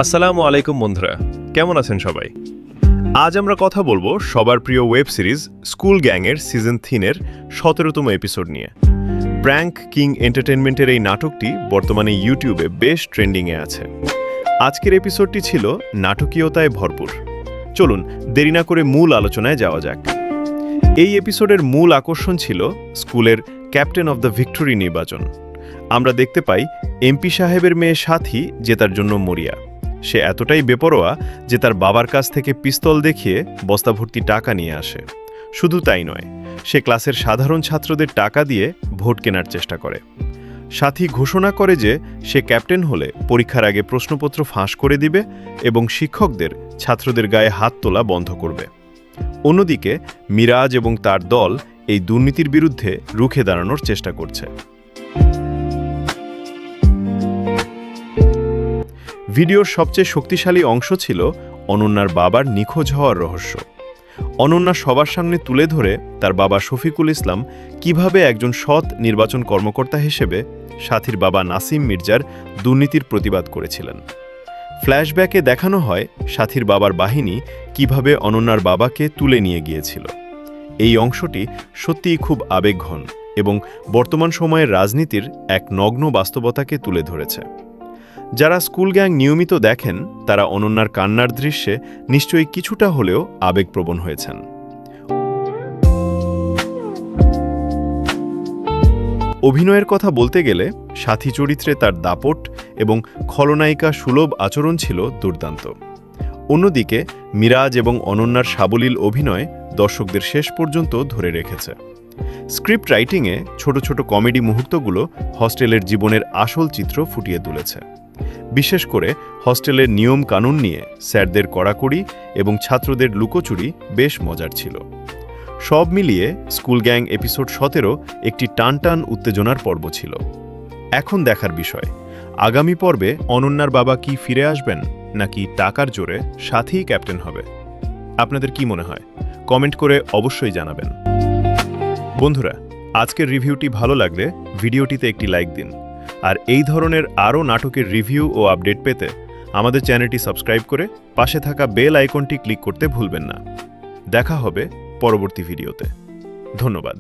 আসসালামু আলাইকুম বন্ধুরা, কেমন আছেন সবাই? আজ আমরা কথা বলবো সবার প্রিয় ওয়েব সিরিজ স্কুল গ্যাংয়ের সিজন 3-এর 17তম এপিসোড নিয়ে। প্র্যাঙ্ক কিং এন্টারটেনমেন্টের এই নাটকটি বর্তমানে ইউটিউবে বেশ ট্রেন্ডিংয়ে আছে। আজকের এপিসোডটি ছিল নাটকীয়তায় ভরপুর। চলুন দেরি না করে মূল আলোচনায় যাওয়া যাক। এই এপিসোডের মূল আকর্ষণ ছিল স্কুলের ক্যাপ্টেন অব দ্য ভিক্টোরি নির্বাচন। আমরা দেখতে পাই এমপি সাহেবের মেয়ে সাথী জেতার জন্য মরিয়া। সে এতটাই বেপরোয়া যে তার বাবার কাছ থেকে পিস্তল দেখিয়ে বস্তা ভর্তি টাকা নিয়ে আসে। শুধু তাই নয়, সে ক্লাসের সাধারণ ছাত্রদের টাকা দিয়ে ভোট কেনার চেষ্টা করে। সাথী ঘোষণা করে যে সে ক্যাপ্টেন হলে পরীক্ষার আগে প্রশ্নপত্র ফাঁস করে দিবে এবং শিক্ষকদের ছাত্রদের গায়ে হাত তোলা বন্ধ করবে। অন্যদিকে মিরাজ এবং তার দল এই দুর্নীতির বিরুদ্ধে রুখে দাঁড়ানোর চেষ্টা করছে। ভিডিওর সবচেয়ে শক্তিশালী অংশ ছিল অনন্যার বাবার নিখোঁজ হওয়ার রহস্য। অনন্যা সবার সামনে তুলে ধরে তার বাবা শফিকুল ইসলাম কিভাবে একজন সৎ নির্বাচন কর্মকর্তা হিসেবে সাথীর বাবা নাসিম মির্জার দুর্নীতির প্রতিবাদ করেছিলেন। ফ্ল্যাশব্যাকে দেখানো হয় সাথীর বাবার বাহিনী কিভাবে অনন্যার বাবাকে তুলে নিয়ে গিয়েছিল। এই অংশটি সত্যিই খুব আবেগঘন এবং বর্তমান সময়ের রাজনীতির এক নগ্ন বাস্তবতাকে তুলে ধরেছে। যারা স্কুল গ্যাং নিয়মিত দেখেন তারা অনন্যার কান্নার দৃশ্যে নিশ্চয়ই কিছুটা হলেও আবেগপ্রবণ হয়েছেন। অভিনয়ের কথা বলতে গেলে সাথী চরিত্রে তার দাপট এবং খলনায়িকা সুলভ আচরণ ছিল দুর্দান্ত। অন্যদিকে মিরাজ এবং অনন্যার সাবলীল অভিনয় দর্শকদের শেষ পর্যন্ত ধরে রেখেছে। স্ক্রিপ্ট রাইটিংয়ে ছোট ছোট কমেডি মুহূর্তগুলো হস্টেলের জীবনের আসল চিত্র ফুটিয়ে তুলেছে। বিশেষ করে হস্টেলের নিয়ম কানুন নিয়ে স্যারদের কড়াকড়ি এবং ছাত্রদের লুকোচুরি বেশ মজার ছিল। সব মিলিয়ে স্কুল গ্যাং এপিসোড 17 একটি টানটান উত্তেজনার পর্ব ছিল। এখন দেখার বিষয়, আগামী পর্বে অনন্যার বাবা কি ফিরে আসবেন নাকি টাকার জোরে সাথীই ক্যাপ্টেন হবে? আপনাদের কি মনে হয়? কমেন্ট করে অবশ্যই জানাবেন। বন্ধুরা, আজকের রিভিউটি ভালো লাগলে ভিডিওটিতে একটি লাইক দিন। আর এই ধরনের আরও নাটকের রিভিউ ও আপডেট পেতে আমাদের চ্যানেলটি সাবস্ক্রাইব করে পাশে থাকা বেল আইকনটি ক্লিক করতে ভুলবেন না। দেখা হবে পরবর্তী ভিডিওতে। ধন্যবাদ।